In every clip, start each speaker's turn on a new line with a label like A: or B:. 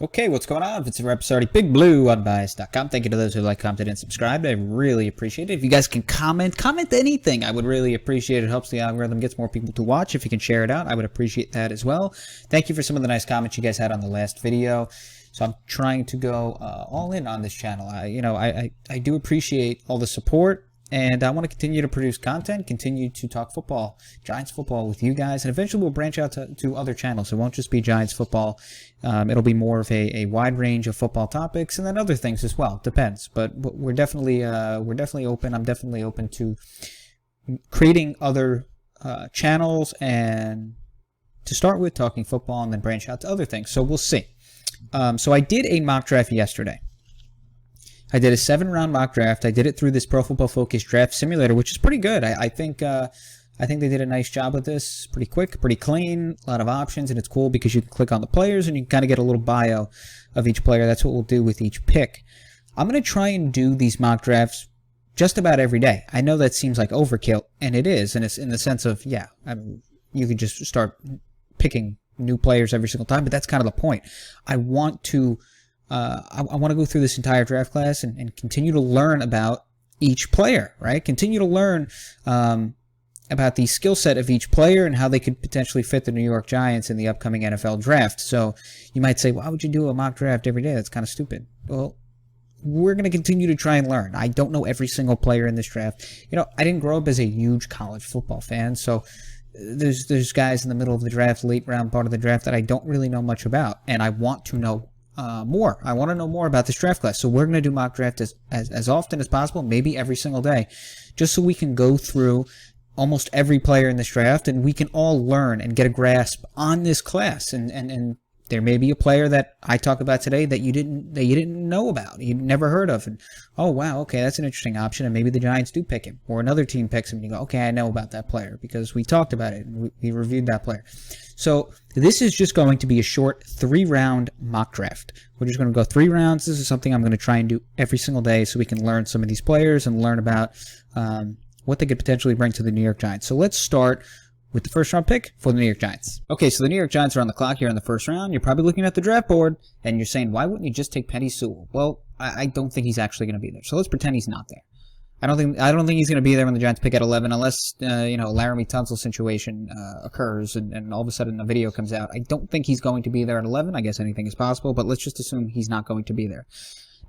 A: Okay, what's going on? It's Rep starting Big Blue Unbiased.com. Thank you to those who like, commented, and subscribed. I really appreciate it. If you guys can comment anything, I would really appreciate it. It helps the algorithm, gets more people to watch. If you can share it out, I would appreciate that as well. Thank you for some of the nice comments you guys had on the last video. So I'm trying to go all in on this channel. I do appreciate all the support. And I want to continue to produce content, continue to talk football, Giants football with you guys, and eventually we'll branch out to other channels. It won't just be Giants football. It'll be more of a wide range of football topics, and then other things as well. Depends, but we're definitely open. I'm definitely open to creating other channels, and to start with talking football, and then branch out to other things. So we'll see. So I did a mock draft yesterday. I did a 7-round mock draft. I did it through this Pro Football Focus draft simulator, which is pretty good. I think they did a nice job with this. Pretty quick, pretty clean, a lot of options, and it's cool because you can click on the players and you can kind of get a little bio of each player. That's what we'll do with each pick. I'm going to try and do these mock drafts just about every day. I know that seems like overkill, and it is, and it's in the sense of, yeah, I mean, you could just start picking new players every single time, but that's kind of the point. I want to go through this entire draft class and continue to learn about each player, right? Continue to learn about the skill set of each player and how they could potentially fit the New York Giants in the upcoming NFL draft. So you might say, why would you do a mock draft every day? That's kind of stupid. Well, we're going to continue to try and learn. I don't know every single player in this draft. You know, I didn't grow up as a huge college football fan, so there's guys in the middle of the draft, late round part of the draft that I don't really know much about, and I want to know more. I want to know more about this draft class. So we're going to do mock draft as often as possible, maybe every single day, just so we can go through almost every player in this draft and we can all learn and get a grasp on this class. And there may be a player that I talk about today that you didn't know about, you'd never heard of, and oh wow, okay, that's an interesting option, and maybe the Giants do pick him, or another team picks him, and you go, okay, I know about that player because we talked about it and we reviewed that player. So this is just going to be a short 3-round mock draft. We're just going to go 3 rounds. This is something I'm going to try and do every single day so we can learn some of these players and learn about what they could potentially bring to the New York Giants. So let's start with the first round pick for the New York Giants. Okay, so the New York Giants are on the clock here in the first round. You're probably looking at the draft board and you're saying, why wouldn't you just take Penei Sewell? Well, I don't think he's actually going to be there. So let's pretend he's not there. I don't think he's going to be there when the Giants pick at 11 unless Laramie Tunsil situation occurs and all of a sudden a video comes out. I don't think he's going to be there at 11. I guess anything is possible, but let's just assume he's not going to be there.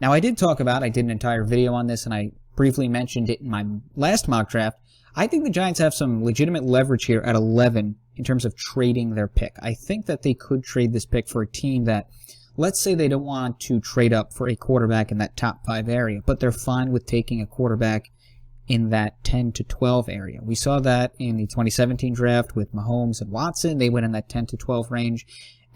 A: Now, I did an entire video on this, and I briefly mentioned it in my last mock draft. I think the Giants have some legitimate leverage here at 11 in terms of trading their pick. I think that they could trade this pick for a team that, let's say they don't want to trade up for a quarterback in that top 5 area, but they're fine with taking a quarterback in that 10 to 12 area. We saw that in the 2017 draft with Mahomes and Watson. They went in that 10 to 12 range,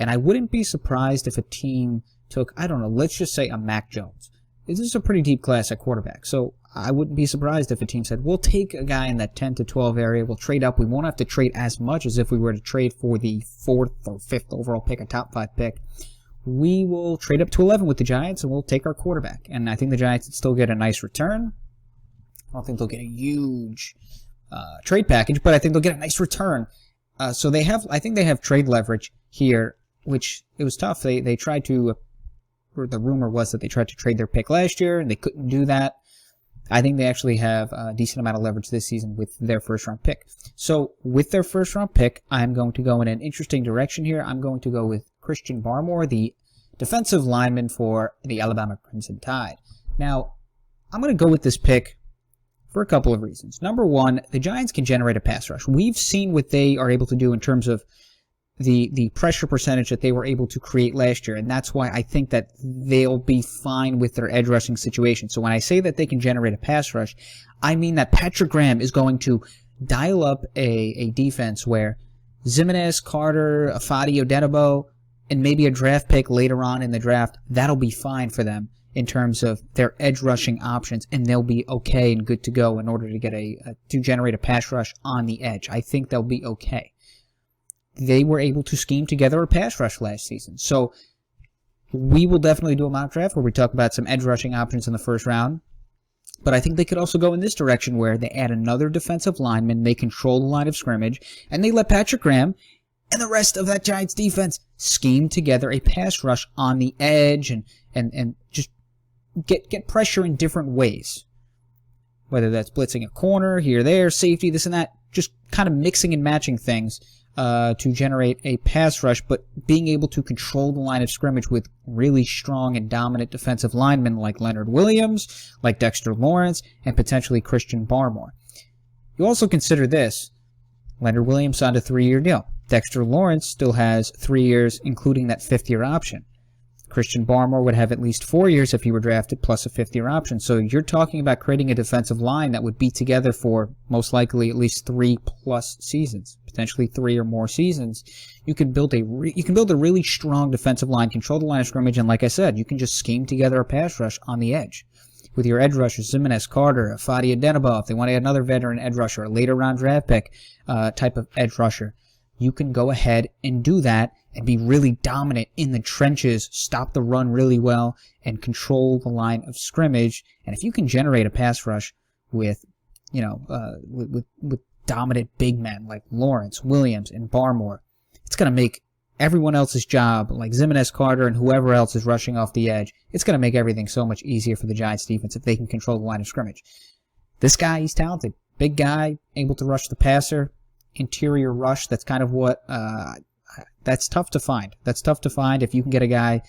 A: and I wouldn't be surprised if a team took, I don't know, let's just say a Mac Jones. This is a pretty deep class at quarterback, so I wouldn't be surprised if a team said, we'll take a guy in that 10 to 12 area, we'll trade up, we won't have to trade as much as if we were to trade for the 4th or 5th overall pick, a top 5 pick. We will trade up to 11 with the Giants, and we'll take our quarterback. And I think the Giants would still get a nice return. I don't think they'll get a huge trade package, but I think they'll get a nice return. So I think they have trade leverage here, which it was tough. They tried to, or the rumor was that they tried to trade their pick last year, and they couldn't do that. I think they actually have a decent amount of leverage this season with their first-round pick. So with their first-round pick, I'm going to go in an interesting direction here. I'm going to go with Christian Barmore, the defensive lineman for the Alabama Crimson Tide. Now, I'm going to go with this pick for a couple of reasons. Number one, the Giants can generate a pass rush. We've seen what they are able to do in terms of the pressure percentage that they were able to create last year, and that's why I think that they'll be fine with their edge rushing situation. So when I say that they can generate a pass rush, I mean that Patrick Graham is going to dial up a defense where Zimenez, Carter, Afadi, Odenigbo, and maybe a draft pick later on in the draft, that'll be fine for them in terms of their edge rushing options, and they'll be okay and good to go in order to get to generate a pass rush on the edge. I think they'll be okay. They were able to scheme together a pass rush last season. So we will definitely do a mock draft where we talk about some edge rushing options in the first round. But I think they could also go in this direction where they add another defensive lineman, they control the line of scrimmage, and they let Patrick Graham and the rest of that Giants defense scheme together a pass rush on the edge and just get pressure in different ways. Whether that's blitzing a corner, here, there, safety, this and that, just kind of mixing and matching things to generate a pass rush, but being able to control the line of scrimmage with really strong and dominant defensive linemen like Leonard Williams, like Dexter Lawrence, and potentially Christian Barmore. You also consider this. Leonard Williams signed a 3-year deal. Dexter Lawrence still has 3 years, including that 5th-year option. Christian Barmore would have at least 4 years if he were drafted, plus a 5th-year option. So you're talking about creating a defensive line that would be together for most likely at least 3+ seasons, potentially 3 or more seasons. You can build a really strong defensive line, control the line of scrimmage, and like I said, you can just scheme together a pass rush on the edge. With your edge rushers, Jimenez, Carter, Fadi Adenabo, if they want to add another veteran edge rusher, a later round draft pick type of edge rusher, you can go ahead and do that and be really dominant in the trenches, stop the run really well, and control the line of scrimmage. And if you can generate a pass rush with, with dominant big men like Lawrence, Williams, and Barmore, it's going to make everyone else's job, like Jimenez, Carter, and whoever else is rushing off the edge, it's going to make everything so much easier for the Giants defense if they can control the line of scrimmage. This guy, he's talented. Big guy, able to rush the passer, interior rush. That's kind of what, that's tough to find. That's tough to find if you can get a guy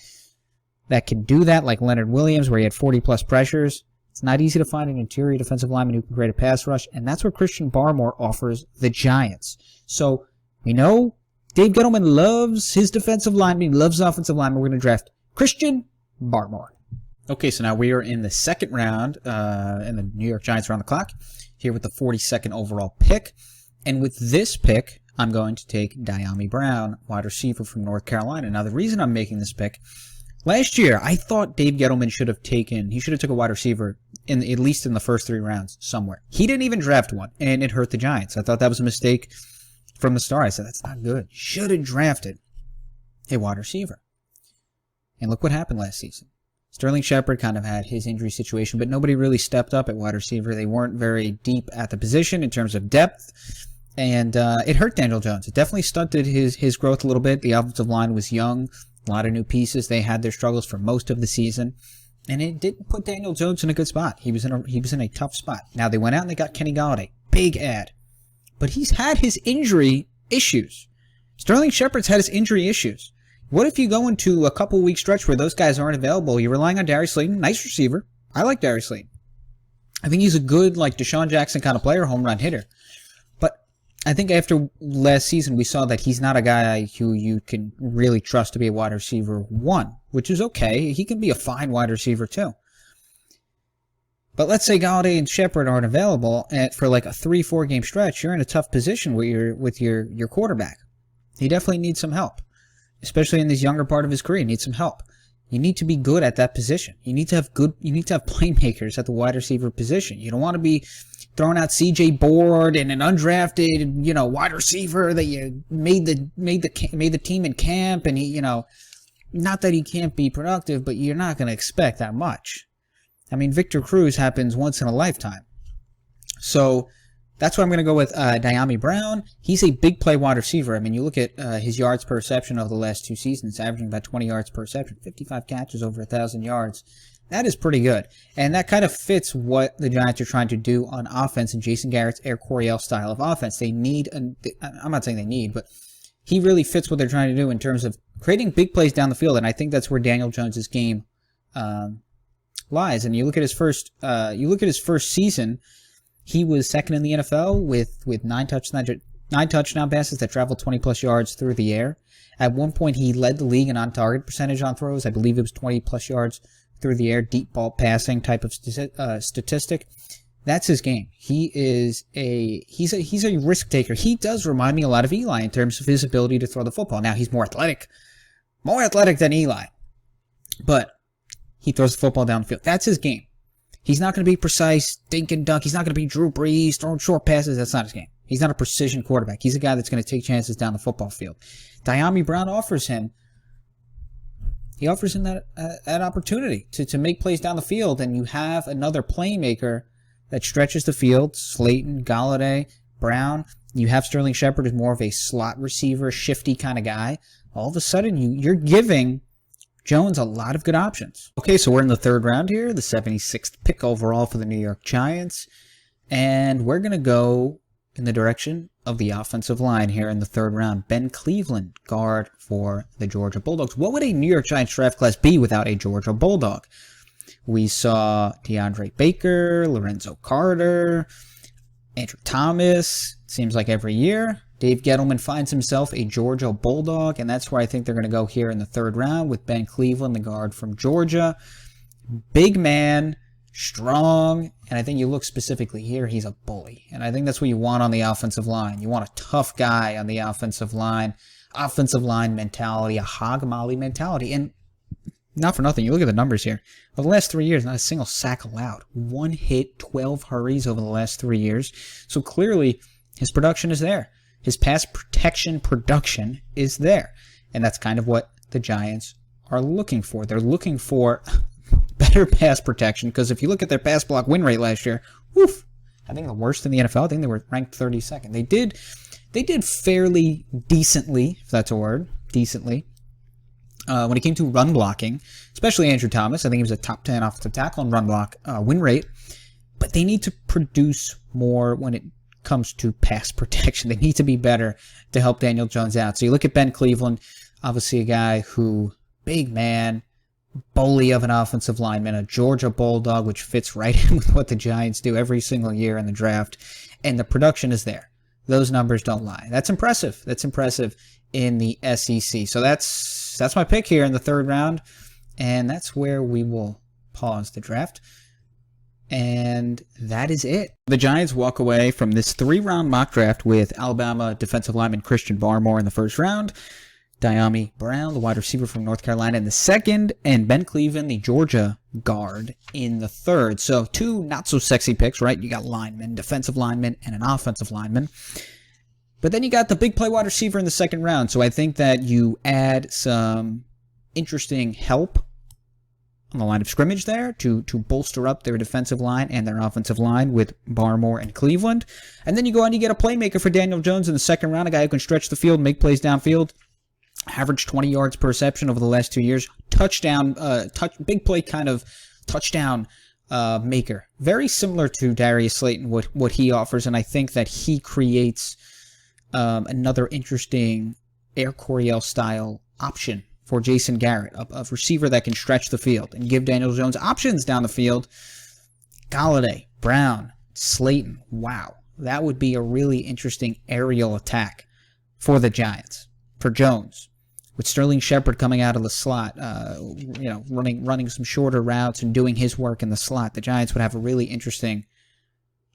A: that can do that, like Leonard Williams, where he had 40+ pressures. It's not easy to find an interior defensive lineman who can create a pass rush, and that's what Christian Barmore offers the Giants. So, we know Dave Gettleman loves his defensive lineman. He loves offensive lineman. We're going to draft Christian Barmore. Okay, so now we are in the second round, and the New York Giants are on the clock, here with the 42nd overall pick. And with this pick, I'm going to take Naomi Brown, wide receiver from North Carolina. Now, the reason I'm making this pick, last year, I thought Dave Gettleman should have took a wide receiver, at least in the first 3 rounds somewhere. He didn't even draft one, and it hurt the Giants. I thought that was a mistake from the start. I said, that's not good. Should have drafted a wide receiver. And look what happened last season. Sterling Shepard kind of had his injury situation, but nobody really stepped up at wide receiver. They weren't very deep at the position in terms of depth, and it hurt Daniel Jones. It definitely stunted his growth a little bit. The offensive line was young, a lot of new pieces. They had their struggles for most of the season, and it didn't put Daniel Jones in a good spot. He was in a tough spot. Now they went out and they got Kenny Golladay, big ad. But he's had his injury issues. Sterling Shepard's had his injury issues. What if you go into a couple-week stretch where those guys aren't available? You're relying on Darius Slayton. Nice receiver. I like Darius Slayton. I think he's a good, like, Deshaun Jackson kind of player, home run hitter. But I think after last season, we saw that he's not a guy who you can really trust to be a wide receiver 1, which is okay. He can be a fine wide receiver, too. But let's say Golladay and Shepard aren't available for like a 3-4 game stretch. You're in a tough position with your quarterback. He definitely needs some help, especially in this younger part of his career. He needs some help. You need to be good at that position. You need to have playmakers at the wide receiver position. You don't want to be throwing out C.J. Board and an undrafted, wide receiver that you made the team in camp, and not that he can't be productive, but you're not going to expect that much. I mean, Victor Cruz happens once in a lifetime. So that's why I'm going to go with Naomi Brown. He's a big play wide receiver. I mean, you look at his yards per reception over the last 2 seasons, averaging about 20 yards per reception, 55 catches, over 1,000 yards. That is pretty good. And that kind of fits what the Giants are trying to do on offense in Jason Garrett's Air Coryell style of offense. They need, I'm not saying they need, but he really fits what they're trying to do in terms of creating big plays down the field. And I think that's where Daniel Jones' game lies. And you look at his first season, he was second in the NFL with 9 touchdown passes that traveled 20+ yards through the air. At one point, he led the league in on-target percentage on throws. I believe it was 20+ yards through the air, deep ball passing type of statistic. That's his game. He's a risk taker. He does remind me a lot of Eli in terms of his ability to throw the football. Now, he's more athletic than Eli, but he throws the football down the field. That's his game. He's not going to be precise, dink and dunk. He's not going to be Drew Brees, throwing short passes. That's not his game. He's not a precision quarterback. He's a guy that's going to take chances down the football field. Naomi Brown offers him that opportunity to make plays down the field, and you have another playmaker that stretches the field. Slayton, Golladay, Brown. You have Sterling Shepard as more of a slot receiver, shifty kind of guy. All of a sudden, you're giving Jones a lot of good options. Okay, so we're in the third round here, the 76th pick overall for the New York Giants. And we're going to go in the direction of the offensive line here in the third round. Ben Cleveland, guard for the Georgia Bulldogs. What would a New York Giants draft class be without a Georgia Bulldog? We saw DeAndre Baker, Lorenzo Carter, Andrew Thomas. Seems like every year Dave Gettleman finds himself a Georgia Bulldog, and that's where I think they're going to go here in the third round with Ben Cleveland, the guard from Georgia. Big man, strong, and I think you look specifically here, he's a bully. And I think that's what you want on the offensive line. You want a tough guy on the offensive line mentality, a hog molly mentality. And not for nothing, you look at the numbers here. Over the last 3 years, not a single sack allowed. 1 hit, 12 hurries over the last 3 years. So clearly, his production is there. His pass protection production is there. And that's kind of what the Giants are looking for. They're looking for better pass protection, because if you look at their pass block win rate last year, woof, I think the worst in the NFL. I think they were ranked 32nd. They did fairly decently, if that's a word, decently. When it came to run blocking, especially Andrew Thomas, I think he was a top 10 offensive tackle in run block win rate. But they need to produce more when it comes to pass protection. They need to be better to help Daniel Jones out. So you look at Ben Cleveland, obviously a guy who, big man, bully of an offensive lineman, a Georgia Bulldog, which fits right in with what the Giants do every single year in the draft. And the production is there. Those numbers don't lie. That's impressive. That's impressive in the SEC. So that's my pick here in the third round. And that's where we will pause the draft. And that is it. The Giants walk away from this 3-round mock draft with Alabama defensive lineman Christian Barmore in the first round, Naomi Brown, the wide receiver from North Carolina, in the second, and Ben Cleveland, the Georgia guard, in the third. So 2 not-so-sexy picks, right? You got linemen, defensive lineman, and an offensive lineman. But then you got the big play wide receiver in the second round. So I think that you add some interesting help on the line of scrimmage there to bolster up their defensive line and their offensive line with Barmore and Cleveland. And then you go on and you get a playmaker for Daniel Jones in the second round, a guy who can stretch the field, make plays downfield. Average 20 yards per reception over the last 2 years. Touchdown, big play kind of touchdown maker. Very similar to Darius Slayton, what he offers, and I think that he creates another interesting Air Coryell style option for Jason Garrett, a receiver that can stretch the field and give Daniel Jones options down the field. Galladay, Brown, Slayton, wow. That would be a really interesting aerial attack for the Giants, for Jones. With Sterling Shepard coming out of the slot, running some shorter routes and doing his work in the slot, the Giants would have a really interesting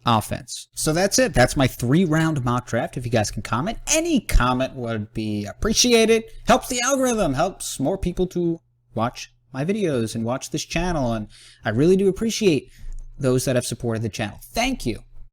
A: offense. So that's it. That's my 3-round mock draft. If you guys can comment, any comment would be appreciated. Helps the algorithm, helps more people to watch my videos and watch this channel. And I really do appreciate those that have supported the channel. Thank you.